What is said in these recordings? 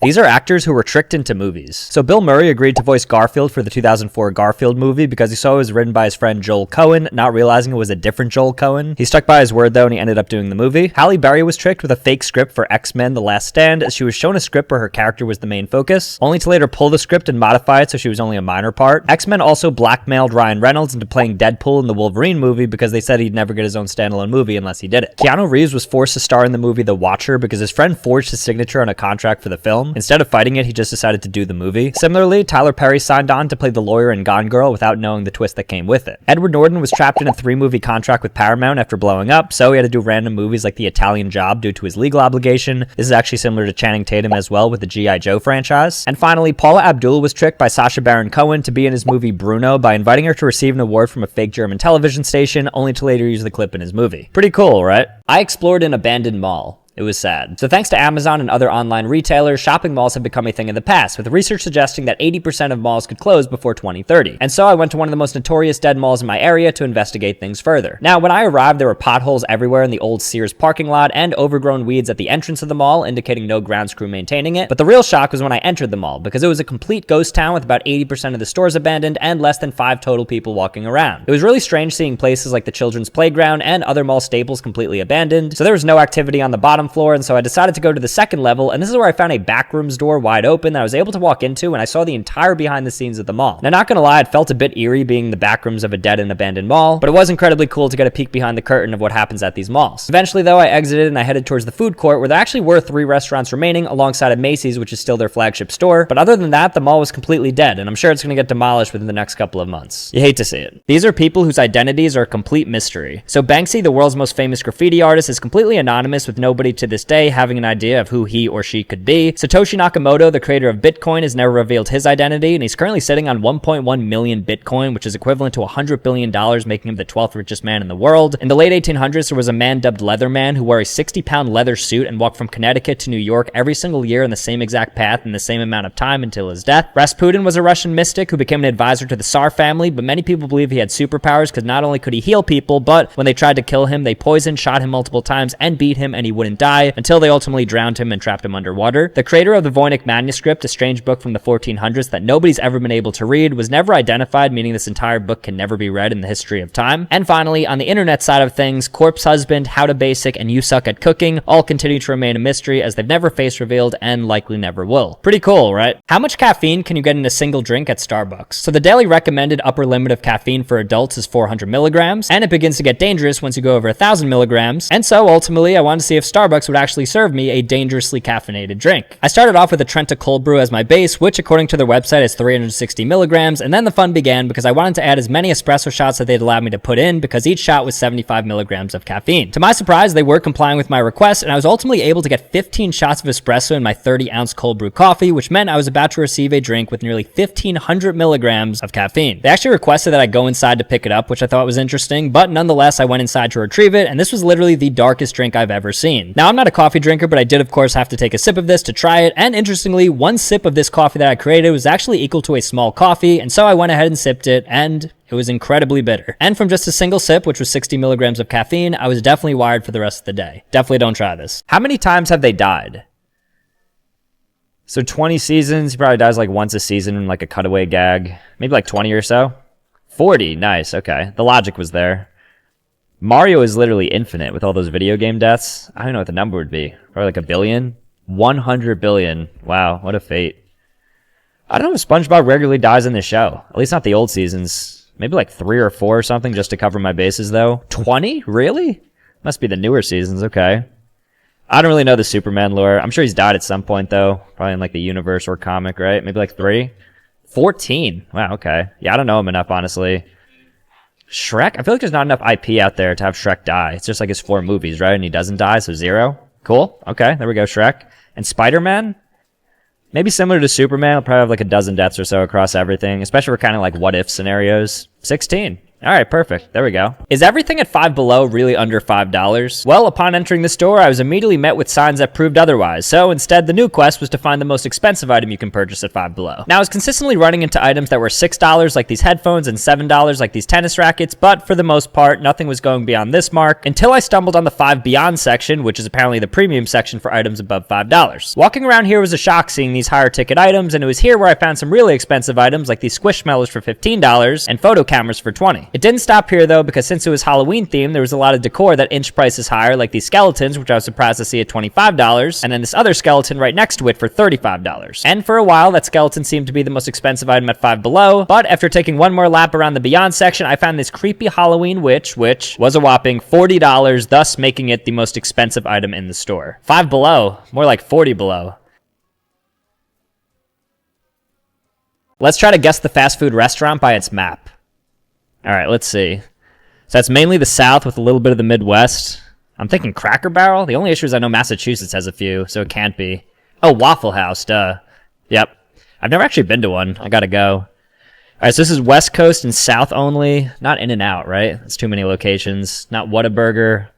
These are actors who were tricked into movies. So Bill Murray agreed to voice Garfield for the 2004 Garfield movie because he saw it was written by his friend Joel Cohen, not realizing it was a different Joel Cohen. He stuck by his word though, and he ended up doing the movie. Halle Berry was tricked with a fake script for X-Men: The Last Stand, as she was shown a script where her character was the main focus, only to later pull the script and modify it so she was only a minor part. X-Men also blackmailed Ryan Reynolds into playing Deadpool in the Wolverine movie because they said he'd never get his own standalone movie unless he did it. Keanu Reeves was forced to star in the movie The Watcher because his friend forged his signature on a contract for the film. Instead of fighting it, he just decided to do the movie. Similarly, Tyler Perry signed on to play the lawyer in Gone Girl without knowing the twist that came with it. Edward Norton was trapped in a 3-movie contract with Paramount after blowing up, so he had to do random movies like The Italian Job due to his legal obligation. This is actually similar to Channing Tatum as well with the G.I. Joe franchise. And finally, Paula Abdul was tricked by Sacha Baron Cohen to be in his movie Bruno by inviting her to receive an award from a fake German television station, only to later use the clip in his movie. Pretty cool, right? I explored an abandoned mall. It was sad. So thanks to Amazon and other online retailers, shopping malls have become a thing of the past, with research suggesting that 80% of malls could close before 2030. And so I went to one of the most notorious dead malls in my area to investigate things further. Now, when I arrived, there were potholes everywhere in the old Sears parking lot and overgrown weeds at the entrance of the mall, indicating no grounds crew maintaining it. But the real shock was when I entered the mall, because it was a complete ghost town with about 80% of the stores abandoned and less than 5 total people walking around. It was really strange seeing places like the children's playground and other mall staples completely abandoned, so there was no activity on the bottom floor, and so I decided to go to the second level, and this is where I found a backrooms door wide open that I was able to walk into, and I saw the entire behind the scenes of the mall. Now, not gonna lie, it felt a bit eerie being the backrooms of a dead and abandoned mall, but it was incredibly cool to get a peek behind the curtain of what happens at these malls. Eventually, though, I exited and I headed towards the food court, where there actually were 3 restaurants remaining alongside of Macy's, which is still their flagship store. But other than that, the mall was completely dead, and I'm sure it's gonna get demolished within the next couple of months. You hate to see it. These are people whose identities are a complete mystery. So Banksy, the world's most famous graffiti artist, is completely anonymous, with nobody to this day having an idea of who he or she could be. Satoshi Nakamoto, the creator of Bitcoin, has never revealed his identity, and he's currently sitting on 1.1 million Bitcoin, which is equivalent to $100 billion, making him the 12th richest man in the world. In the late 1800s, there was a man dubbed Leatherman who wore a 60-pound leather suit and walked from Connecticut to New York every single year in the same exact path in the same amount of time until his death. Rasputin was a Russian mystic who became an advisor to the Tsar family, but many people believe he had superpowers because not only could he heal people, but when they tried to kill him, they poisoned, shot him multiple times, and beat him, and he wouldn't die until they ultimately drowned him and trapped him underwater. The creator of the Voynich manuscript, a strange book from the 1400s that nobody's ever been able to read, was never identified, meaning this entire book can never be read in the history of time. And finally, on the internet side of things, Corpse Husband, How to Basic, and You Suck at Cooking all continue to remain a mystery, as they've never face revealed and likely never will. Pretty cool, right? How much caffeine can you get in a single drink at Starbucks? So the daily recommended upper limit of caffeine for adults is 400 milligrams, and it begins to get dangerous once you go over 1,000 milligrams. And so ultimately, I wanted to see if Starbucks would actually serve me a dangerously caffeinated drink. I started off with a Trenta cold brew as my base, which according to their website is 360 milligrams, and then the fun began because I wanted to add as many espresso shots that they'd allowed me to put in, because each shot was 75 milligrams of caffeine. To my surprise, they were complying with my request, and I was ultimately able to get 15 shots of espresso in my 30-ounce cold brew coffee, which meant I was about to receive a drink with nearly 1,500 milligrams of caffeine. They actually requested that I go inside to pick it up, which I thought was interesting, but nonetheless, I went inside to retrieve it, and this was literally the darkest drink I've ever seen. Now, I'm not a coffee drinker, but I did of course have to take a sip of this to try it, and interestingly, one sip of this coffee that I created was actually equal to a small coffee, and so I went ahead and sipped it, and it was incredibly bitter. And from just a single sip, which was 60 milligrams of caffeine, I was definitely wired for the rest of the day. Definitely don't try this. How many times have they died? So 20 seasons, he probably dies like once a season in like a cutaway gag. Maybe like 20 or so. 40, nice, okay. The logic was there. Mario is literally infinite with all those video game deaths. I don't know what the number would be. Probably like a billion? 100 billion. Wow, what a fate. I don't know if SpongeBob regularly dies in the show. At least not the old seasons. Maybe like 3 or 4 or something just to cover my bases though. 20? Really? Must be the newer seasons, okay. I don't really know the Superman lore. I'm sure he's died at some point though. Probably in like the universe or comic, right? Maybe like 3? 14. Wow, okay. Yeah, I don't know him enough, honestly. Shrek? I feel like there's not enough IP out there to have Shrek die. It's just like his 4 movies, right? And he doesn't die, so 0. Cool. Okay, there we go, Shrek. And Spider-Man? Maybe similar to Superman. He'll probably have like a dozen deaths or so across everything, especially for kind of like what-if scenarios. 16. All right, perfect. There we go. Is everything at Five Below really under $5? Well, upon entering the store, I was immediately met with signs that proved otherwise. So instead, the new quest was to find the most expensive item you can purchase at Five Below. Now, I was consistently running into items that were $6 like these headphones and $7 like these tennis rackets, but for the most part, nothing was going beyond this mark until I stumbled on the Five Beyond section, which is apparently the premium section for items above $5. Walking around here was a shock seeing these higher ticket items, and it was here where I found some really expensive items like these Squishmallows for $15 and photo cameras for $20. It didn't stop here though, because since it was Halloween themed, there was a lot of decor that inched prices higher, like these skeletons, which I was surprised to see at $25, and then this other skeleton right next to it for $35. And for a while, that skeleton seemed to be the most expensive item at Five Below, but after taking one more lap around the Beyond section, I found this creepy Halloween witch, which was a whopping $40, thus making it the most expensive item in the store. Five Below, more like 40 below. Let's try to guess the fast food restaurant by its map. All right, let's see. So that's mainly the South with a little bit of the Midwest. I'm thinking Cracker Barrel. The only issue is I know Massachusetts has a few, so it can't be. Oh, Waffle House, duh. Yep. I've never actually been to one. I gotta go. All right, so this is West Coast and South only. Not In-N-Out, right? That's too many locations. Not Whataburger.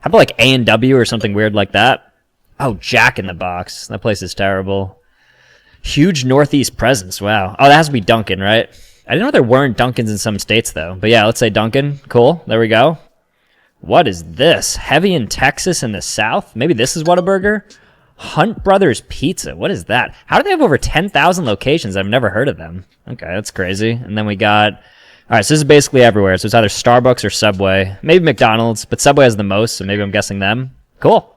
How about like A&W or something weird like that? Oh, Jack in the Box. That place is terrible. Huge Northeast presence. Wow. Oh, that has to be Dunkin', right? I didn't know there weren't Dunkins in some states, though. But yeah, let's say Dunkin'. Cool. There we go. What is this? Heavy in Texas in the South? Maybe this is Whataburger? Hunt Brothers Pizza. What is that? How do they have over 10,000 locations? I've never heard of them. Okay, that's crazy. And then we got... All right, so this is basically everywhere. So it's either Starbucks or Subway. Maybe McDonald's, but Subway has the most, so maybe I'm guessing them. Cool.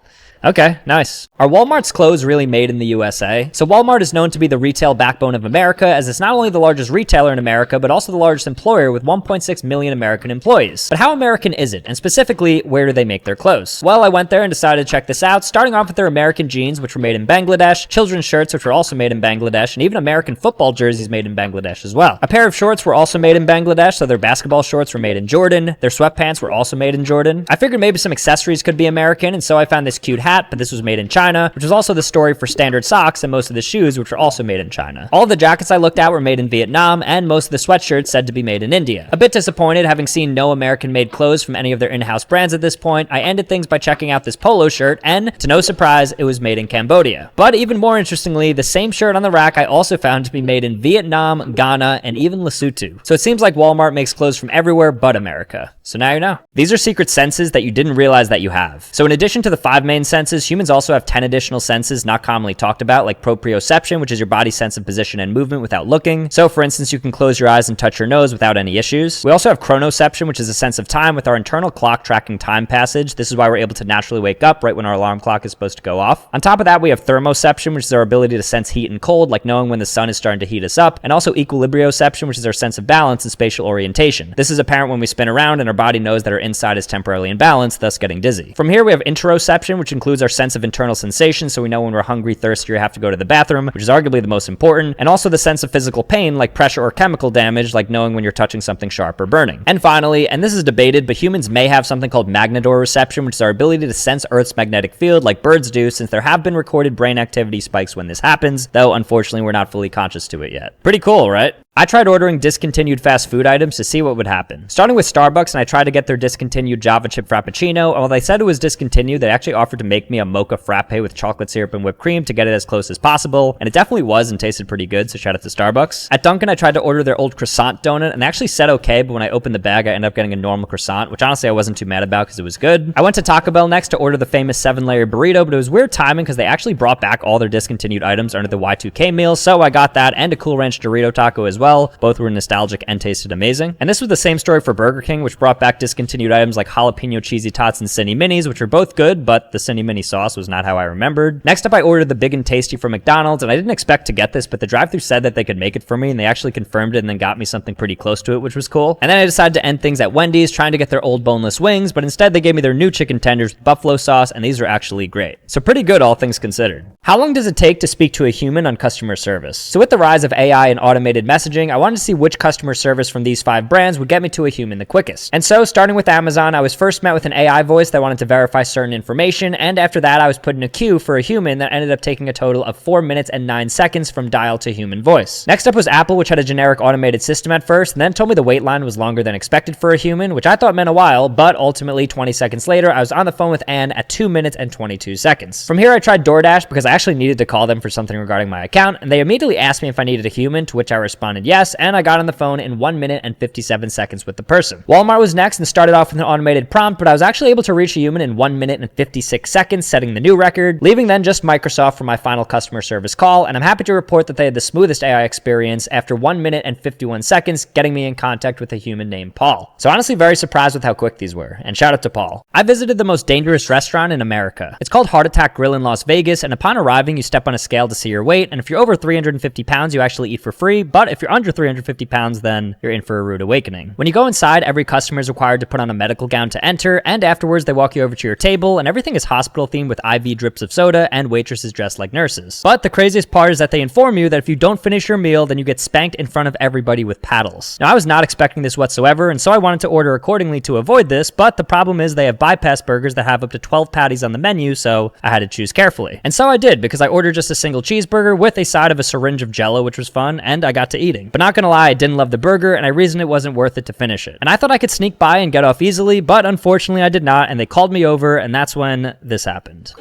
Okay, nice. Are Walmart's clothes really made in the USA? So Walmart is known to be the retail backbone of America, as it's not only the largest retailer in America, but also the largest employer with 1.6 million American employees. But how American is it? And specifically, where do they make their clothes? Well, I went there and decided to check this out, starting off with their American jeans, which were made in Bangladesh, children's shirts, which were also made in Bangladesh, and even American football jerseys made in Bangladesh as well. A pair of shorts were also made in Bangladesh, so their basketball shorts were made in Jordan. Their sweatpants were also made in Jordan. I figured maybe some accessories could be American, and so I found this cute hat, but this was made in China, which was also the story for standard socks and most of the shoes, which were also made in China. All of the jackets I looked at were made in Vietnam, and most of the sweatshirts said to be made in India. A bit disappointed having seen no American-made clothes from any of their in-house brands at this point, I ended things by checking out this polo shirt, and to no surprise, it was made in Cambodia. But even more interestingly, the same shirt on the rack I also found to be made in Vietnam, Ghana, and even Lesotho. So it seems like Walmart makes clothes from everywhere but America. So now you know. These are secret senses that you didn't realize that you have. So in addition to the 5 main senses, humans also have 10 additional senses not commonly talked about, like proprioception, which is your body's sense of position and movement without looking. So for instance, you can close your eyes and touch your nose without any issues. We also have chronoception, which is a sense of time with our internal clock tracking time passage. This is why we're able to naturally wake up right when our alarm clock is supposed to go off. On top of that, we have thermoception, which is our ability to sense heat and cold, like knowing when the sun is starting to heat us up, and also equilibrioception, which is our sense of balance and spatial orientation. This is apparent when we spin around and our body knows that our inside is temporarily imbalanced, thus getting dizzy. From here, we have interoception, which includes our sense of internal sensation, so we know when we're hungry, thirsty, or have to go to the bathroom, which is arguably the most important, and also the sense of physical pain, like pressure or chemical damage, like knowing when you're touching something sharp or burning. And finally, and this is debated, but humans may have something called magnetoreception, which is our ability to sense Earth's magnetic field like birds do, since there have been recorded brain activity spikes when this happens, though unfortunately we're not fully conscious to it yet. Pretty cool, right? I tried ordering discontinued fast food items to see what would happen. Starting with Starbucks, and I tried to get their discontinued Java chip Frappuccino, and while they said it was discontinued, they actually offered to make me a mocha frappe with chocolate syrup and whipped cream to get it as close as possible, and it definitely was and tasted pretty good, so shout out to Starbucks. At Dunkin', I tried to order their old croissant donut, and they actually said okay, but when I opened the bag, I ended up getting a normal croissant, which honestly I wasn't too mad about because it was good. I went to Taco Bell next to order the famous 7-layer burrito, but it was weird timing because they actually brought back all their discontinued items under the Y2K meal, so I got that and a Cool Ranch Dorito taco as well. Both were nostalgic and tasted amazing. And this was the same story for Burger King, which brought back discontinued items like jalapeno cheesy tots and Cinny Minis, which are both good, but the Cinny Mini sauce was not how I remembered. Next up, I ordered the Big and Tasty from McDonald's, and I didn't expect to get this, but the drive-thru said that they could make it for me, and they actually confirmed it and then got me something pretty close to it, which was cool. And then I decided to end things at Wendy's, trying to get their old boneless wings, but instead they gave me their new chicken tenders with buffalo sauce, and these are actually great. So pretty good, all things considered. How long does it take to speak to a human on customer service? So with the rise of AI and automated messaging, messaging, I wanted to see which customer service from these 5 brands would get me to a human the quickest. And so, starting with Amazon, I was first met with an AI voice that wanted to verify certain information, and after that, I was put in a queue for a human that ended up taking a total of 4 minutes and 9 seconds from dial to human voice. Next up was Apple, which had a generic automated system at first, and then told me the wait line was longer than expected for a human, which I thought meant a while, but ultimately 20 seconds later, I was on the phone with Anne at 2 minutes and 22 seconds. From here, I tried DoorDash because I actually needed to call them for something regarding my account, and they immediately asked me if I needed a human, to which I responded yes, and I got on the phone in 1 minute and 57 seconds with the person. Walmart was next and started off with an automated prompt, but I was actually able to reach a human in 1 minute and 56 seconds, setting the new record, leaving then just Microsoft for my final customer service call, and I'm happy to report that they had the smoothest AI experience after 1 minute and 51 seconds, getting me in contact with a human named Paul. So honestly, very surprised with how quick these were, and shout out to Paul. I visited the most dangerous restaurant in America. It's called Heart Attack Grill in Las Vegas, and upon arriving, you step on a scale to see your weight, and if you're over 350 pounds, you actually eat for free, but if you're under 350 pounds, then you're in for a rude awakening. When you go inside, every customer is required to put on a medical gown to enter, and afterwards, they walk you over to your table, and everything is hospital themed with IV drips of soda and waitresses dressed like nurses. But the craziest part is that they inform you that if you don't finish your meal, then you get spanked in front of everybody with paddles. Now, I was not expecting this whatsoever, and so I wanted to order accordingly to avoid this, but the problem is they have bypass burgers that have up to 12 patties on the menu, so I had to choose carefully. And so I did, because I ordered just a single cheeseburger with a side of a syringe of Jell-O, which was fun, and I got to eating. But not gonna lie, I didn't love the burger, and I reasoned it wasn't worth it to finish it. And I thought I could sneak by and get off easily, but unfortunately I did not, and they called me over, and that's when this happened.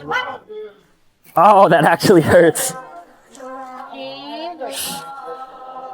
Oh, that actually hurts.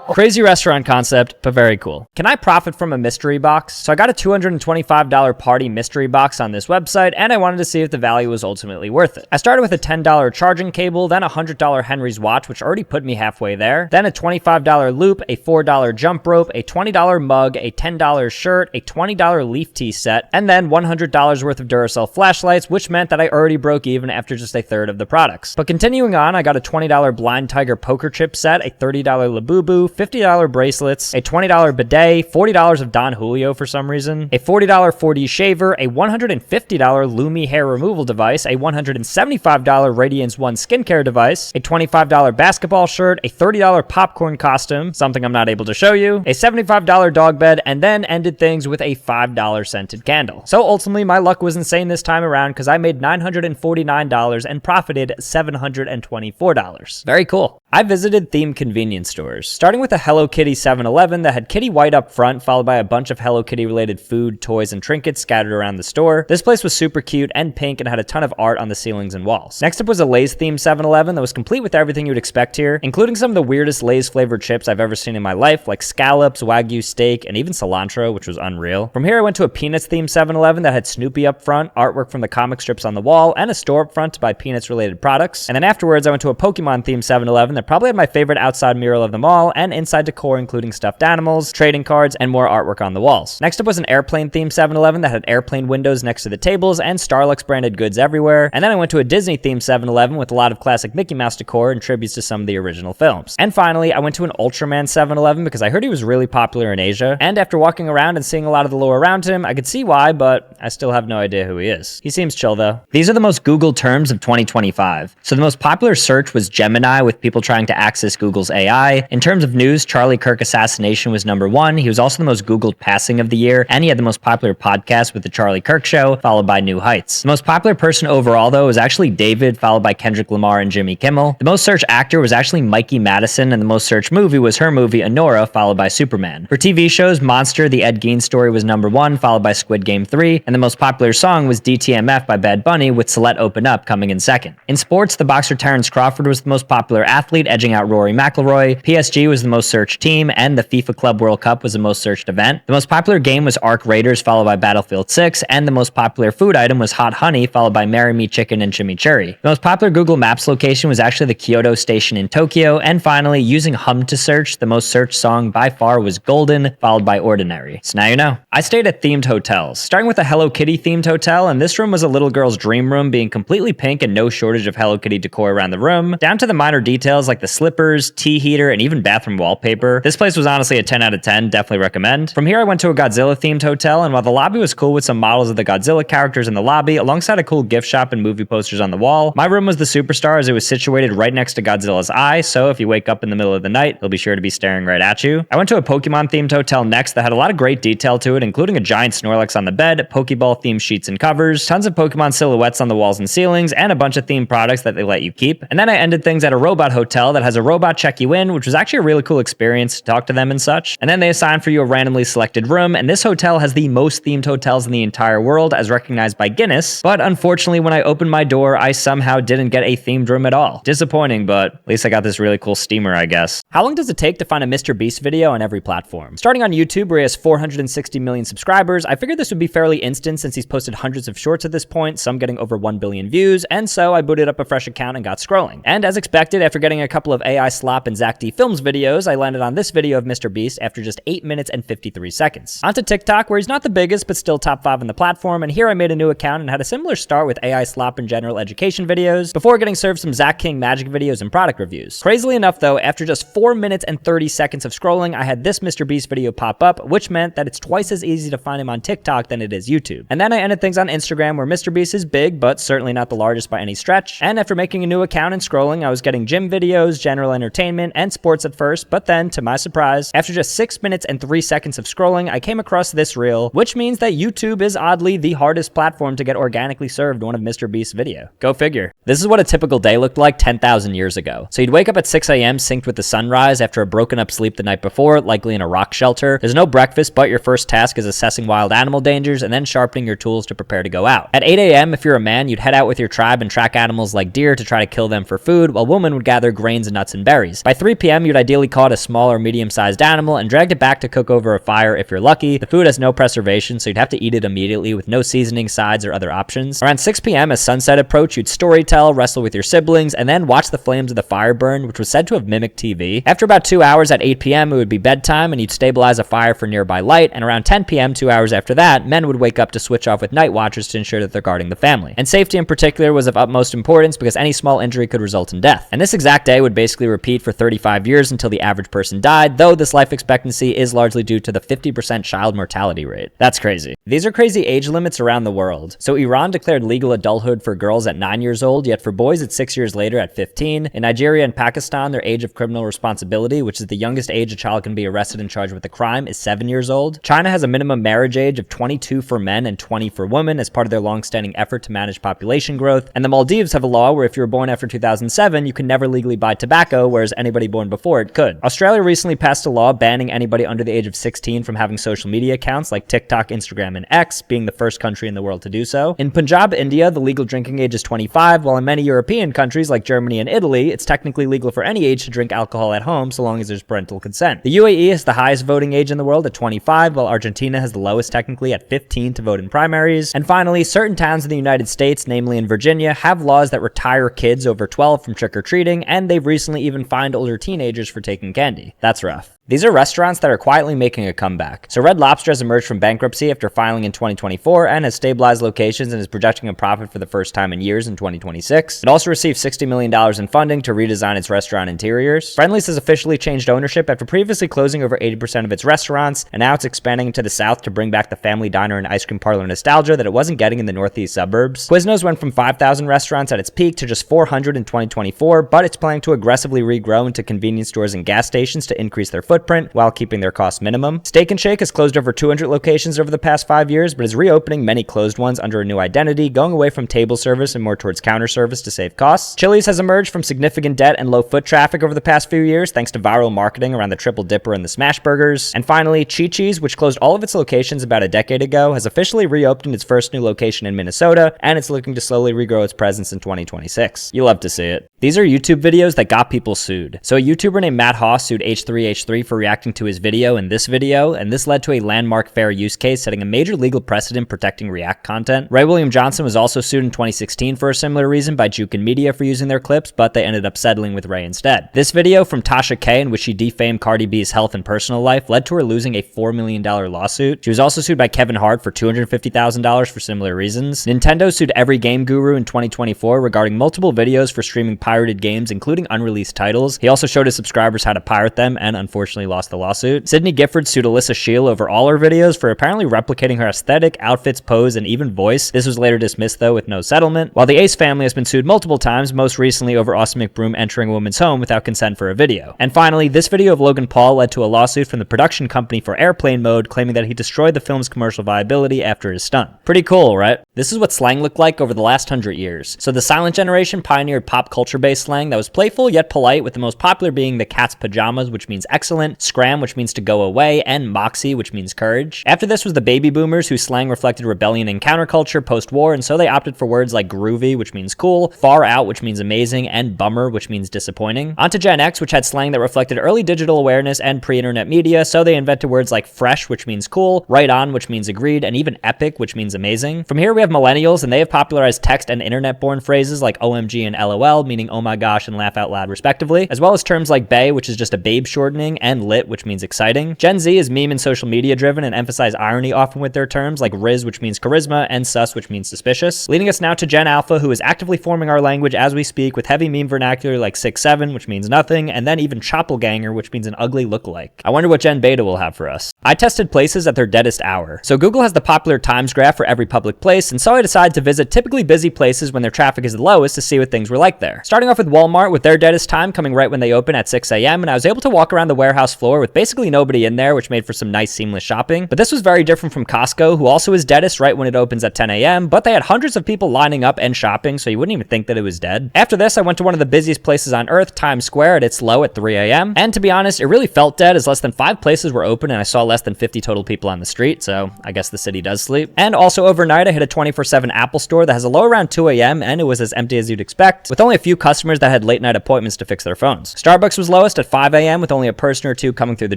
Crazy restaurant concept, but very cool. Can I profit from a mystery box? So I got a $225 party mystery box on this website, and I wanted to see if the value was ultimately worth it. I started with a $10 charging cable, then a $100 Henry's watch, which already put me halfway there, then a $25 loop, a $4 jump rope, a $20 mug, a $10 shirt, a $20 leaf tea set, and then $100 worth of Duracell flashlights, which meant that I already broke even after just a third of the products. But continuing on, I got a $20 Blind Tiger poker chip set, a $30 Labubu, $50 bracelets, a $20 bidet, $40 of Don Julio for some reason, a $40 4D shaver, a $150 Lumi hair removal device, a $175 Radiance One skincare device, a $25 basketball shirt, a $30 popcorn costume, something I'm not able to show you, a $75 dog bed, and then ended things with a $5 scented candle. So ultimately, my luck was insane this time around because I made $949 and profited $724. Very cool. I visited themed convenience stores, starting with a Hello Kitty 7-Eleven that had Kitty White up front, followed by a bunch of Hello Kitty related food, toys, and trinkets scattered around the store. This place was super cute and pink and had a ton of art on the ceilings and walls. Next up was a Lay's themed 7-Eleven that was complete with everything you'd expect here, including some of the weirdest Lay's flavored chips I've ever seen in my life, like scallops, Wagyu steak, and even cilantro, which was unreal. From here, I went to a Peanuts themed 7-Eleven that had Snoopy up front, artwork from the comic strips on the wall, and a store up front to buy Peanuts related products. And then afterwards, I went to a Pokemon themed 7-Eleven that probably had my favorite outside mural of them all, and inside decor including stuffed animals, trading cards, and more artwork on the walls. Next up was an airplane themed 7-Eleven that had airplane windows next to the tables and Starlux branded goods everywhere. And then I went to a Disney themed 7-Eleven with a lot of classic Mickey Mouse decor and tributes to some of the original films. And finally, I went to an Ultraman 7-Eleven because I heard he was really popular in Asia, and after walking around and seeing a lot of the lore around him, I could see why, but I still have no idea who he is. He seems chill though. These are the most Googled terms of 2025. So the most popular search was Gemini, with people trying to access Google's AI. In terms of news, Charlie Kirk assassination was #1. He was also the most Googled passing of the year, and he had the most popular podcast with The Charlie Kirk Show, followed by New Heights. The most popular person overall, though, was actually David, followed by Kendrick Lamar and Jimmy Kimmel. The most searched actor was actually Mikey Madison, and the most searched movie was her movie Anora, followed by Superman. For TV shows, Monster, The Ed Gein Story was #1, followed by Squid Game 3, and the most popular song was DTMF by Bad Bunny, with Celeste Open Up coming in second. In sports, the boxer Terrence Crawford was the most popular athlete, edging out Rory McIlroy. PSG was the most searched team, and the FIFA Club World Cup was the most searched event. The most popular game was Ark Raiders, followed by Battlefield 6, and the most popular food item was hot honey, followed by Marry Me Chicken and Chimichurri. The most popular Google Maps location was actually the Kyoto station in Tokyo, and finally, using Hum to search, the most searched song by far was Golden, followed by Ordinary. So now you know. I stayed at themed hotels, starting with a Hello Kitty themed hotel, and this room was a little girl's dream room, being completely pink and no shortage of Hello Kitty decor around the room, down to the minor details like like the slippers, tea heater, and even bathroom wallpaper. This place was honestly a 10 out of 10, definitely recommend. From here I went to a Godzilla themed hotel, and while the lobby was cool with some models of the Godzilla characters in the lobby, alongside a cool gift shop and movie posters on the wall, my room was the superstar as it was situated right next to Godzilla's eye, so if you wake up in the middle of the night, he'll be sure to be staring right at you. I went to a Pokemon themed hotel next that had a lot of great detail to it, including a giant Snorlax on the bed, Pokeball themed sheets and covers, tons of Pokemon silhouettes on the walls and ceilings, and a bunch of themed products that they let you keep. And then I ended things at a robot hotel that has a robot check you in, which was actually a really cool experience to talk to them and such. And then they assign for you a randomly selected room, and this hotel has the most themed hotels in the entire world as recognized by Guinness. But unfortunately, when I opened my door, I somehow didn't get a themed room at all. Disappointing, but at least I got this really cool steamer, I guess. How long does it take to find a Mr. Beast video on every platform? Starting on YouTube, where he has 460 million subscribers, I figured this would be fairly instant since he's posted hundreds of shorts at this point, some getting over 1 billion views, and so I booted up a fresh account and got scrolling. And as expected, after getting a couple of AI Slop and Zach D Films videos, I landed on this video of Mr. Beast after just 8 minutes and 53 seconds. Onto TikTok, where he's not the biggest, but still top 5 on the platform, and here I made a new account and had a similar start with AI Slop and general education videos, before getting served some Zach King magic videos and product reviews. Crazily enough though, after just 4 minutes and 30 seconds of scrolling, I had this Mr. Beast video pop up, which meant that it's twice as easy to find him on TikTok than it is YouTube. And then I ended things on Instagram, where Mr. Beast is big, but certainly not the largest by any stretch. And after making a new account and scrolling, I was getting gym videos, general entertainment, and sports at first, but then, to my surprise, after just 6 minutes and 3 seconds of scrolling, I came across this reel, which means that YouTube is oddly the hardest platform to get organically served one of Mr. Beast's video. Go figure. This is what a typical day looked like 10,000 years ago. So you'd wake up at 6 a.m. synced with the sunrise after a broken up sleep the night before, likely in a rock shelter. There's no breakfast, but your first task is assessing wild animal dangers and then sharpening your tools to prepare to go out. At 8 a.m., if you're a man, you'd head out with your tribe and track animals like deer to try to kill them for food, while women would gather grains and nuts and berries. By 3 p.m., you'd ideally caught a small or medium-sized animal and dragged it back to cook over a fire if you're lucky. The food has no preservation, so you'd have to eat it immediately with no seasoning, sides, or other options. Around 6 p.m., as sunset approached, you'd storytell, wrestle with your siblings, and then watch the flames of the fire burn, which was said to have mimicked TV. After about 2 hours at 8 p.m., it would be bedtime, and you'd stabilize a fire for nearby light, and around 10 p.m., 2 hours after that, men would wake up to switch off with night watchers to ensure that they're guarding the family. And safety in particular was of utmost importance because any small injury could result in death. And this exact day would basically repeat for 35 years until the average person died, though this life expectancy is largely due to the 50% child mortality rate. That's crazy. These are crazy age limits around the world. So Iran declared legal adulthood for girls at 9 years old, yet for boys it's 6 years later at 15. In Nigeria and Pakistan, their age of criminal responsibility, which is the youngest age a child can be arrested and charged with a crime, is 7 years old. China has a minimum marriage age of 22 for men and 20 for women as part of their long-standing effort to manage population growth. And the Maldives have a law where if you were born after 2007, you can never legally buy tobacco, whereas anybody born before it could. Australia recently passed a law banning anybody under the age of 16 from having social media accounts like TikTok, Instagram, and X, being the first country in the world to do so. In Punjab, India, the legal drinking age is 25, while in many European countries like Germany and Italy, it's technically legal for any age to drink alcohol at home so long as there's parental consent. The UAE has the highest voting age in the world at 25, while Argentina has the lowest technically at 15 to vote in primaries. And finally, certain towns in the United States, namely in Virginia, have laws that retire kids over 12 from trick-or-treating, and they've recently even fined older teenagers for taking candy. That's rough. These are restaurants that are quietly making a comeback. So Red Lobster has emerged from bankruptcy after filing in 2024 and has stabilized locations and is projecting a profit for the first time in years in 2026. It also received $60 million in funding to redesign its restaurant interiors. Friendly's has officially changed ownership after previously closing over 80% of its restaurants, and now it's expanding into the south to bring back the family diner and ice cream parlor nostalgia that it wasn't getting in the northeast suburbs. Quiznos went from 5,000 restaurants at its peak to just 400 in 2024, but it's planning to aggressively regrow into convenience stores and gas stations to increase their footprint while keeping their cost minimum. Steak and Shake has closed over 200 locations over the past 5 years, but is reopening many closed ones under a new identity, going away from table service and more towards counter service to save costs. Chili's has emerged from significant debt and low foot traffic over the past few years thanks to viral marketing around the Triple Dipper and the Smash Burgers. And finally, Chi-Chi's, which closed all of its locations about a decade ago, has officially reopened its first new location in Minnesota, and it's looking to slowly regrow its presence in 2026. You love to see it. These are YouTube videos that got people sued. So a YouTuber named Matt Haas sued H3H3 for reacting to his video and this video, and this led to a landmark fair use case setting a major legal precedent protecting React content. Ray William Johnson was also sued in 2016 for a similar reason by Juke and Media for using their clips, but they ended up settling with Ray instead. This video from Tasha K, in which she defamed Cardi B's health and personal life, led to her losing a $4 million lawsuit. She was also sued by Kevin Hart for $250,000 for similar reasons. Nintendo sued Every Game Guru in 2024 regarding multiple videos for streaming pirated games, including unreleased titles. He also showed his subscribers how to pirate them and unfortunately lost the lawsuit. Sydney Gifford sued Alyssa Sheil over all her videos for apparently replicating her aesthetic, outfits, pose, and even voice. This was later dismissed though with no settlement. While the Ace family has been sued multiple times, most recently over Austin McBroom entering a woman's home without consent for a video. And finally, this video of Logan Paul led to a lawsuit from the production company for Airplane Mode, claiming that he destroyed the film's commercial viability after his stunt. Pretty cool, right? This is what slang looked like over the last 100 years. So the silent generation pioneered pop culture-based slang that was playful yet polite, with the most popular being the cat's pajamas, which means excellent, scram, which means to go away, and moxie, which means courage. After this was the baby boomers, whose slang reflected rebellion and counterculture post-war, and so they opted for words like groovy, which means cool, far out, which means amazing, and bummer, which means disappointing. Onto Gen X, which had slang that reflected early digital awareness and pre-internet media, so they invented words like fresh, which means cool, right on, which means agreed, and even epic, which means amazing. From here we have millennials, and they have popularized text and internet-born phrases like OMG and LOL, meaning oh my gosh and laugh out loud respectively, as well as terms like bae, which is just a babe shortening, and lit, which means exciting. Gen Z is meme and social media driven and emphasize irony often with their terms like riz, which means charisma, and sus, which means suspicious. Leading us now to Gen Alpha, who is actively forming our language as we speak with heavy meme vernacular like 6'7", which means nothing, and then even choppelganger, which means an ugly lookalike. I wonder what Gen Beta will have for us. I tested places at their deadest hour. So Google has the popular times graph for every public place, and so I decided to visit typically busy places when their traffic is the lowest to see what things were like there. Starting off with Walmart, with their deadest time coming right when they open at 6 a.m, and I was able to walk around the warehouse floor with basically nobody in there, which made for some nice seamless shopping. But this was very different from Costco, who also is deadest right when it opens at 10 a.m, but they had hundreds of people lining up and shopping, so you wouldn't even think that it was dead. After this, I went to one of the busiest places on earth, Times Square, at its low at 3 a.m, and to be honest, it really felt dead as less than 5 places were open and I saw less than 50 total people on the street, so I guess the city does sleep. And also overnight, I hit a 24/7 Apple store that has a low around 2 a.m, and it was as empty as you'd expect, with only a few customers that had late night appointments to fix their phones. Starbucks was lowest at 5 a.m, with only a person or two coming through the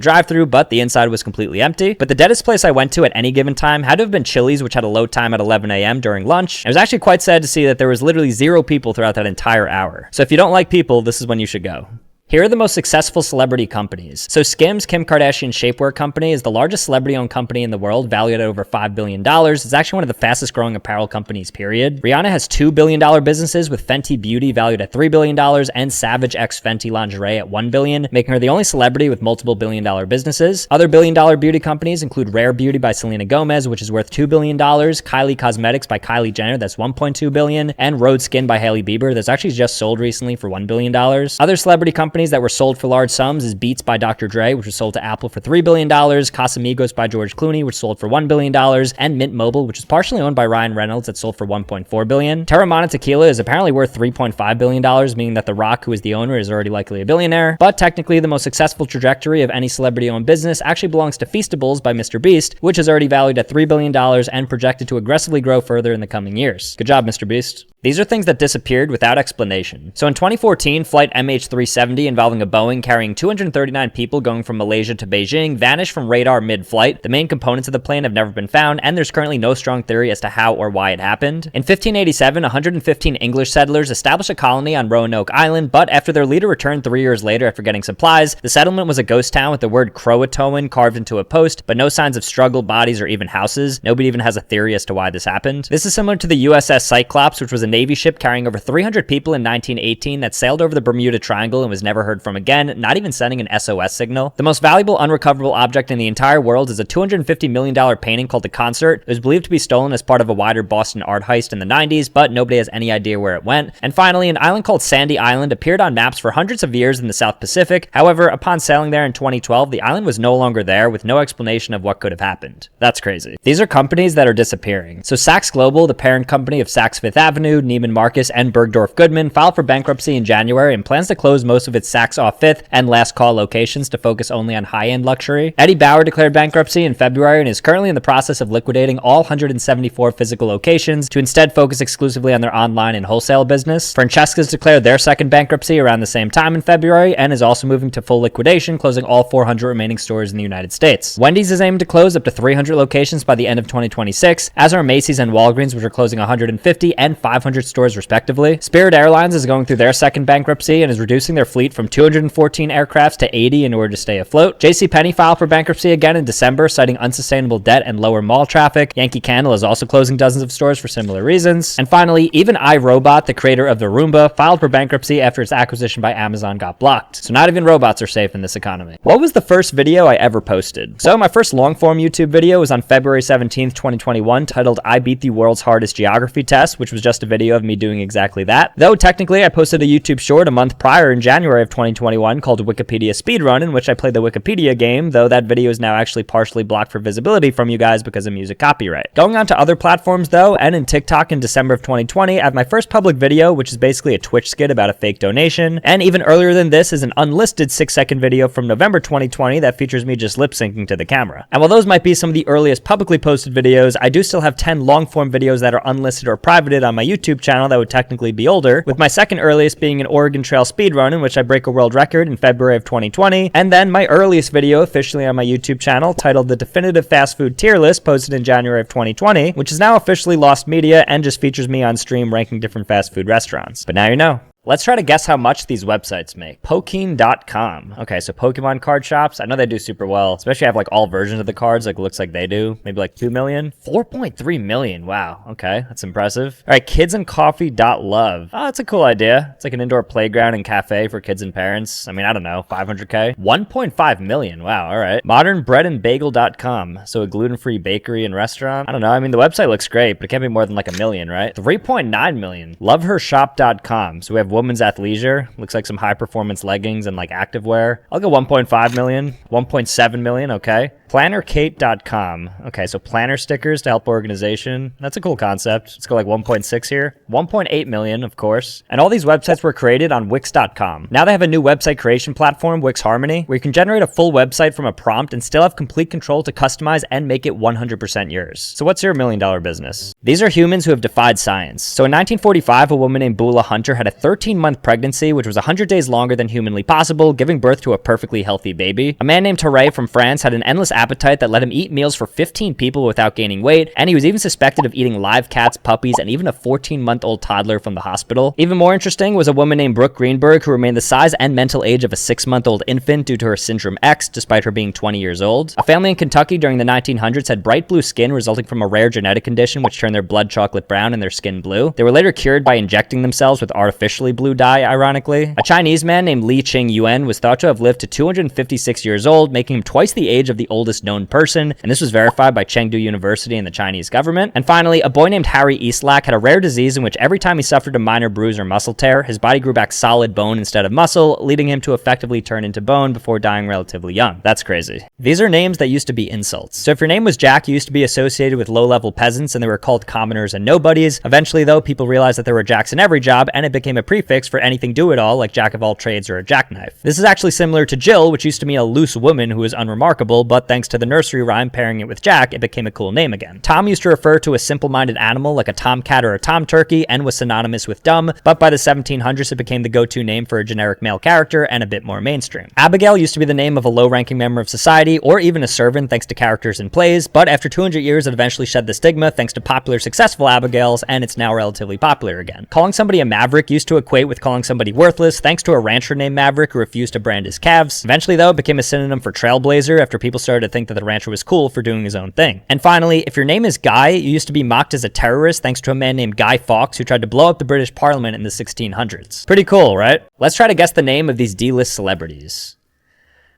drive-thru, but the inside was completely empty. But the deadest place I went to at any given time had to have been Chili's, which had a low time at 11 a.m. during lunch. It was actually quite sad to see that there was literally 0 people throughout that entire hour. So if you don't like people, this is when you should go. Here are the most successful celebrity companies. So Skims, Kim Kardashian's shapewear company, is the largest celebrity-owned company in the world, valued at over $5 billion. It's actually one of the fastest growing apparel companies, period. Rihanna has $2 billion businesses, with Fenty Beauty valued at $3 billion and Savage X Fenty Lingerie at $1 billion, making her the only celebrity with multiple billion-dollar businesses. Other billion-dollar beauty companies include Rare Beauty by Selena Gomez, which is worth $2 billion, Kylie Cosmetics by Kylie Jenner, that's $1.2 billion, and Rhode Skin by Hailey Bieber, that's actually just sold recently for $1 billion. Other celebrity companies that were sold for large sums is Beats by Dr. Dre, which was sold to Apple for $3 billion, Casamigos by George Clooney, which sold for $1 billion, and Mint Mobile, which is partially owned by Ryan Reynolds, that sold for $1.4 billion. Terramana Tequila is apparently worth $3.5 billion, meaning that The Rock, who is the owner, is already likely a billionaire. But technically, the most successful trajectory of any celebrity-owned business actually belongs to Feastables by Mr. Beast, which is already valued at $3 billion and projected to aggressively grow further in the coming years. Good job, Mr. Beast. These are things that disappeared without explanation. So in 2014, flight MH370 involving a Boeing carrying 239 people going from Malaysia to Beijing vanished from radar mid-flight. The main components of the plane have never been found, and there's currently no strong theory as to how or why it happened. In 1587, 115 English settlers established a colony on Roanoke Island, but after their leader returned 3 years later after getting supplies, the settlement was a ghost town with the word Croatoan carved into a post, but no signs of struggle, bodies, or even houses. Nobody even has a theory as to why this happened. This is similar to the USS Cyclops, which was a Navy ship carrying over 300 people in 1918 that sailed over the Bermuda Triangle and was never heard from again, not even sending an SOS signal. The most valuable unrecoverable object in the entire world is a $250 million painting called The Concert. It was believed to be stolen as part of a wider Boston art heist in the 90s, but nobody has any idea where it went. And finally, an island called Sandy Island appeared on maps for hundreds of years in the South Pacific. However, upon sailing there in 2012, the island was no longer there, with no explanation of what could have happened. That's crazy. These are companies that are disappearing. So Saks Global, the parent company of Saks Fifth Avenue, Neiman Marcus, and Bergdorf Goodman, filed for bankruptcy in January and plans to close most of its Saks Off Fifth and Last Call locations to focus only on high-end luxury. Eddie Bauer declared bankruptcy in February and is currently in the process of liquidating all 174 physical locations to instead focus exclusively on their online and wholesale business. Francesca's declared their second bankruptcy around the same time in February and is also moving to full liquidation, closing all 400 remaining stores in the United States. Wendy's is aimed to close up to 300 locations by the end of 2026, as are Macy's and Walgreens, which are closing 150 and 500 500 stores respectively. Spirit Airlines is going through their second bankruptcy and is reducing their fleet from 214 aircrafts to 80 in order to stay afloat. JCPenney filed for bankruptcy again in December, citing unsustainable debt and lower mall traffic. Yankee Candle is also closing dozens of stores for similar reasons. And finally, even iRobot, the creator of the Roomba, filed for bankruptcy after its acquisition by Amazon got blocked. So not even robots are safe in this economy. What was the first video I ever posted? So my first long-form YouTube video was on February 17th, 2021, titled I Beat the World's Hardest Geography Test, which was just a video of me doing exactly that. Though technically I posted a YouTube short a month prior in January of 2021 called Wikipedia Speedrun, in which I played the Wikipedia game, though that video is now actually partially blocked for visibility from you guys because of music copyright. Going on to other platforms though, and in TikTok in December of 2020, I have my first public video, which is basically a Twitch skit about a fake donation. And even earlier than this is an unlisted 6-second video from November 2020 that features me just lip syncing to the camera. And while those might be some of the earliest publicly posted videos, I do still have 10 long form videos that are unlisted or privated on my YouTube channel that would technically be older, with my second earliest being an Oregon Trail speedrun in which I break a world record in February of 2020, and then my earliest video officially on my YouTube channel titled The Definitive Fast Food Tier List, posted in January of 2020, which is now officially lost media and just features me on stream ranking different fast food restaurants. But now you know. Let's try to guess how much these websites make. Pokeen.com. Okay, so Pokemon card shops. I know they do super well, especially have like all versions of the cards, like looks like they do. Maybe like 2 million? 4.3 million. Wow. Okay, that's impressive. All right, kidsandcoffee.love. Oh, that's a cool idea. It's like an indoor playground and cafe for kids and parents. I mean, I don't know, 500K? 1.5 million. Wow, all right. Modernbreadandbagel.com. So a gluten-free bakery and restaurant. I don't know. I mean, the website looks great, but it can't be more than like a million, right? 3.9 million. Lovehershop.com. So we have women's athleisure, looks like some high performance leggings and like activewear. I'll go 1.5 million, 1.7 million, okay. Plannerkate.com. Okay, so planner stickers to help organization. That's a cool concept. Let's go like 1.6 here. 1.8 million, of course. And all these websites were created on Wix.com. Now they have a new website creation platform, Wix Harmony, where you can generate a full website from a prompt and still have complete control to customize and make it 100% yours. So what's your $1 million business? These are humans who have defied science. So in 1945, a woman named Beulah Hunter had a 13-month pregnancy, which was 100 days longer than humanly possible, giving birth to a perfectly healthy baby. A man named Thierry from France had an endless appetite that let him eat meals for 15 people without gaining weight, and he was even suspected of eating live cats, puppies, and even a 14-month-old toddler from the hospital. Even more interesting was a woman named Brooke Greenberg who remained the size and mental age of a 6-month-old infant due to her syndrome X, despite her being 20 years old. A family in Kentucky during the 1900s had bright blue skin resulting from a rare genetic condition which turned their blood chocolate brown and their skin blue. They were later cured by injecting themselves with artificially blue dye, ironically. A Chinese man named Li Ching Yuan was thought to have lived to 256 years old, making him twice the age of the oldest known person, and this was verified by Chengdu University and the Chinese government. And finally, a boy named Harry Eastlack had a rare disease in which every time he suffered a minor bruise or muscle tear, his body grew back solid bone instead of muscle, leading him to effectively turn into bone before dying relatively young. That's crazy. These are names that used to be insults. So if your name was Jack, you used to be associated with low-level peasants and they were called commoners and nobodies. Eventually though, people realized that there were Jacks in every job and it became a prefix for anything do-it-all like Jack of all trades or a jackknife. This is actually similar to Jill, which used to mean a loose woman who was unremarkable, but thanks to the nursery rhyme pairing it with Jack, it became a cool name again. Tom used to refer to a simple-minded animal like a tomcat or a tom turkey and was synonymous with dumb, but by the 1700s it became the go-to name for a generic male character and a bit more mainstream. Abigail used to be the name of a low-ranking member of society or even a servant thanks to characters in plays, but after 200 years it eventually shed the stigma thanks to popular successful Abigails, and it's now relatively popular again. Calling somebody a maverick used to equate with calling somebody worthless thanks to a rancher named Maverick who refused to brand his calves. Eventually though, it became a synonym for trailblazer after people started to think that the rancher was cool for doing his own thing. And finally, if your name is Guy, you used to be mocked as a terrorist thanks to a man named Guy Fawkes who tried to blow up the British Parliament in the 1600s. Pretty cool, right? Let's try to guess the name of these D-list celebrities.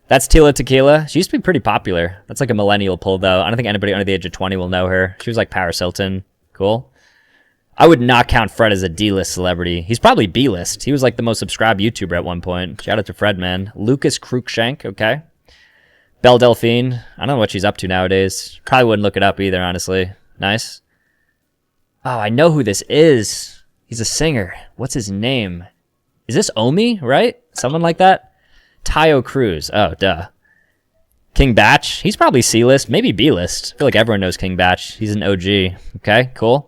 That's Tila Tequila. She used to be pretty popular. That's like a millennial pull though. I don't think anybody under the age of 20 will know her. She was like Paris Hilton. Cool. I would not count Fred as a D-list celebrity. He's probably B-list. He was like the most subscribed YouTuber at one point. Shout out to Fred, man. Lucas Cruikshank, okay. Belle Delphine. I don't know what she's up to nowadays. Probably wouldn't look it up either, honestly. Nice. Oh, I know who this is. He's a singer. What's his name? Is this Omi, right? Someone like that? Tayo Cruz. Oh, duh. King Batch. He's probably C-list, maybe B-list. I feel like everyone knows King Batch. He's an OG. Okay, cool.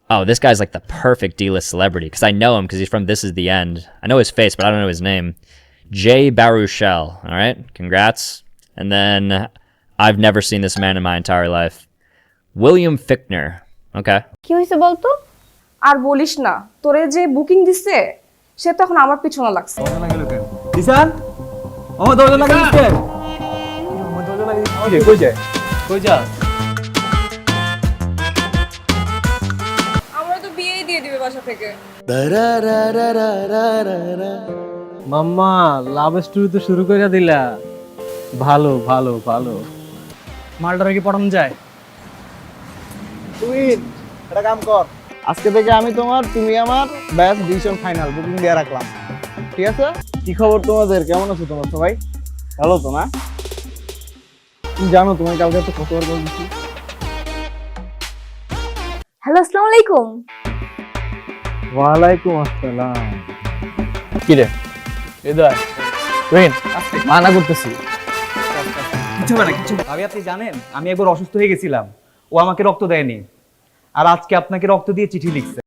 Oh, this guy's like the perfect D-list celebrity because I know him because he's from This Is the End. I know his face, but I don't know his name. Jay Baruchel. All right, congrats. And then I've never seen this man in my entire life. William Fichtner. Okay. কি হইছে বলতো আর বলিস না, তোরে যে booking দিছে সে তো এখন আমার পিছনে লাগছে। দিশান আমার দরজা লাগিয়ে দিচ্ছে। আমার দরজা লাগিয়ে দিচ্ছে কই যায়? কই যা? আমরা তো বিয়েই দিয়ে দিবে বাসা থেকে। মাম্মা লাভ স্টোরি তো শুরু করে দিলা। ভালো ভালো ভালো। মালটারে কি পড়ানো যায়? তুই একটা কাম কর, আজকে থেকে আমি তোমার, তুমি আমার, ব্যাস ডিসিশন ফাইনাল, বুকিং দিয়ে রাখলাম। ঠিক আছে? কি খবর তোমাদের, কেমন আছো তোমার সবাই? ভালো তো না? তুমি জানো তোমায় কালকে তো কতবার বলছি। হ্যালো, আসসালামু আলাইকুম। ওয়ালাইকুম আসসালাম। কি রে হৃদয় তুহিন মানা করতেছি কিছু না কিছু। ভাবি আপনি জানেন আমি একবার অসুস্থ হয়ে গেছিলাম, ও আমাকে রক্ত দেয়নি, আর আজকে আপনাকে রক্ত দিয়ে চিঠি লিখছে।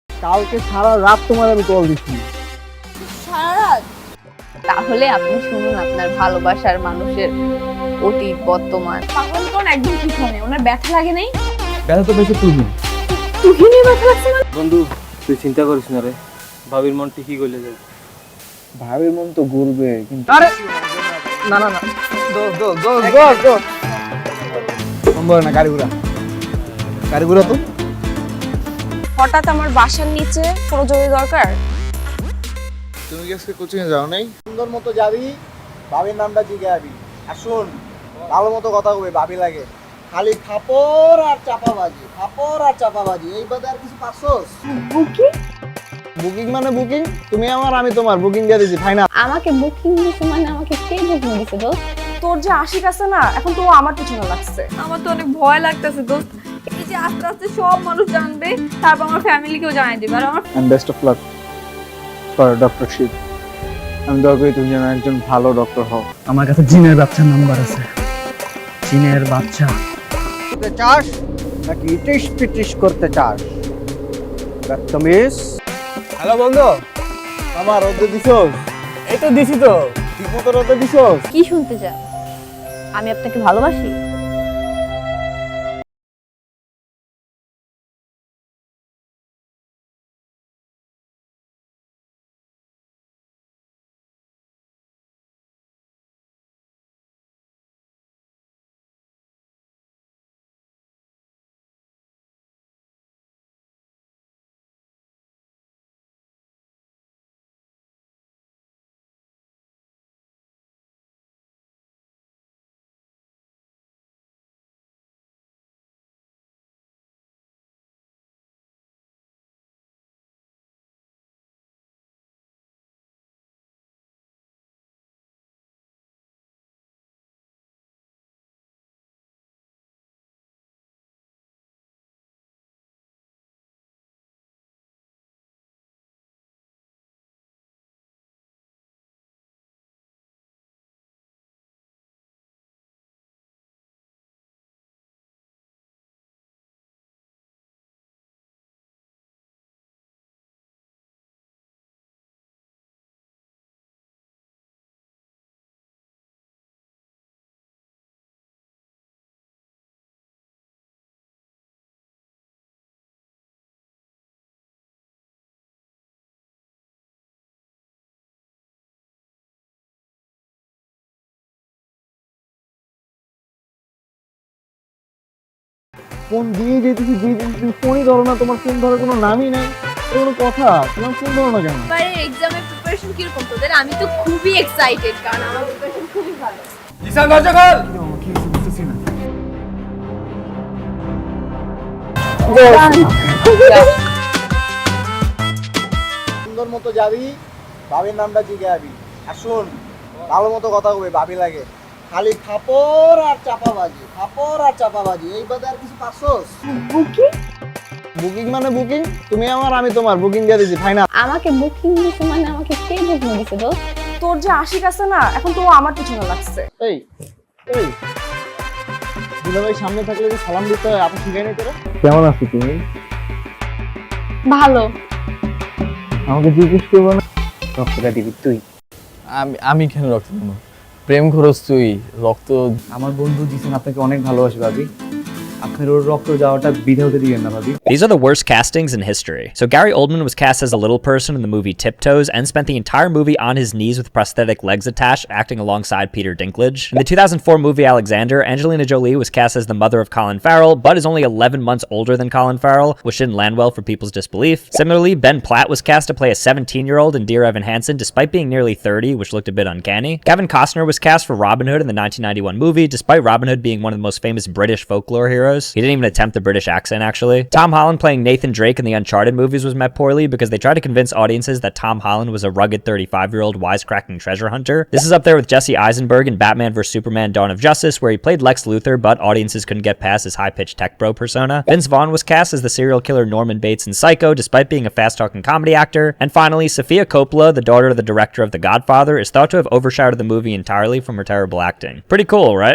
কালকে সারা রাত তোমার আমি কল দিচ্ছি। সারা রাত? তাহলে আপনি শুনুন আপনার ভালোবাসার মানুষের অতীত বর্তমান। পাগল কোন একদম ঠিক হয়নি, ওনার ব্যথা লাগে নাই। ব্যথা তো বেশি তুহিন। তুহিনের ব্যথা লাগছে না? বন্ধু তুই চিন্তা করিস না রে, ভাবির মন ঠিকই গলে যাবে। ভাবির মন তো ঘুরবে কিন্তু। আরে না না না সম্ভব না, গাড়ি ঘোড়া, গাড়ি ঘোড়া তো। হঠাৎ আমার বাসার নিচে কোনো জরুরি দরকার? তুমি কি আজকে কোচিং এ যাও নাই? সুন্দর মতো যাবি, ভাবির নামটা জিজ্ঞাসি। আর শোন, ভালো মতো কথা কবে, ভাবি লাগে। খালি ফাপড় আর চাপাবাজি, ফাপড় আর চাপাবাজি, এই বাদে আর কিছু পাচ্ছস? বুকিং? বুকিং মানে বুকিং, তুমি আমার আমি তোমার, বুকিং দিয়ে দিছি ফাইনাল। আমাকে বুকিং দিছে মানে আমাকে কে বুকিং দিছে দোস্ত? তোর যে আশিক আছে না, এখন তো ও আমার পিছনে লাগছে। আমার তো অনেক ভয় লাগতেছে দোস্ত। এই যে আস্তে আস্তে সব মানুষ জানবে, তারপর আমার ফ্যামিলিকেও জানাই দিবে। আর আমার and best of luck for doctorship. আমি দোয়া করি তুমি যেন একজন ভালো ডক্টর হও। আমার কাছে জিনের বাচ্চার নাম্বার আছে। জিনের বাচ্চা করতে চাস নাকি ইটিস পিটিস করতে চাস? হ্যালো বন্ধু, আমার রোদে দিছস? এই তো দিছি তো। ঠিক মতো রোদে দিছস? কি শুনতে চান? আমি আপনাকে ভালোবাসি। ফোন দিয়ে যেতেছি তুমি ফোনই ধরো না, তোমার ফোন ধরার কোনো নামই নাই। এটা কোনো কথা? তোমার ফোন ধরো না কেন? এবারে এক্সামের প্রিপারেশন কিরকম তোদের? আমি তো খুবই এক্সাইটেড, কারণ আমার প্রিপারেশন খুবই ভালো। ঈশান দরজা খোল। কি বুঝতেছি না। সুন্দর মতো যাবি, ভাবির নামটা জিজ্ঞাবি। আর শোন, ভালো মতো কথা কবে, ভাবি লাগে। খালি ফাপড় আর চাপাবাজি, ফাপড় আর চাপাবাজি, এই বাদে আর কিছু পাচ্ছস? বুকিং? বুকিং মানে বুকিং, তুমি আমার আমি তোমার, বুকিং দিয়ে দিছি, ফাইনাল। আমাকে বুকিং দিছে মানে আমাকে কে বুকিং দিছে দোস্ত? তোর যে আশিক আছে না, এখন তো ও আমার পিছনে লাগছে। এই এই দুলাভাই সামনে থাকলে যে সালাম দিতে হয়, আপনি শিখাই নাই তোরা? কেমন আছো তুমি? ভালো। আমাকে জিজ্ঞেস করবো না? রক্তটা দিবি তুই। আমি কেন রক্ত দেবো? প্রেম খরচ তুই, রক্ত। আমার বন্ধু জিসান আপনাকে অনেক ভালোবাসে ভাবি। আপনার ওর রক্ত যাওয়াটা বিধে হতে দিবেন না ভাবি। These are the worst castings in history. So Gary Oldman was cast as a little person in the movie Tiptoes and spent the entire movie on his knees with prosthetic legs attached, acting alongside Peter Dinklage. In the 2004 movie Alexander, Angelina Jolie was cast as the mother of Colin Farrell, but is only 11 months older than Colin Farrell, which didn't land well for people's disbelief. Similarly, Ben Platt was cast to play a 17-year-old in Dear Evan Hansen, despite being nearly 30, which looked a bit uncanny. Kevin Costner was cast for Robin Hood in the 1991 movie, despite Robin Hood being one of the most famous British folklore heroes. He didn't even attempt the British accent, actually. Tom Holland playing Nathan Drake in the Uncharted movies was met poorly because they tried to convince audiences that Tom Holland was a rugged 35-year-old wisecracking treasure hunter. This is up there with Jesse Eisenberg in Batman vs. Superman Dawn of Justice, where he played Lex Luthor, but audiences couldn't get past his high-pitched tech bro persona. Vince Vaughn was cast as the serial killer Norman Bates in Psycho, despite being a fast-talking comedy actor. And finally, Sofia Coppola, the daughter of the director of The Godfather, is thought to have overshadowed the movie entirely from her terrible acting. Pretty cool, right?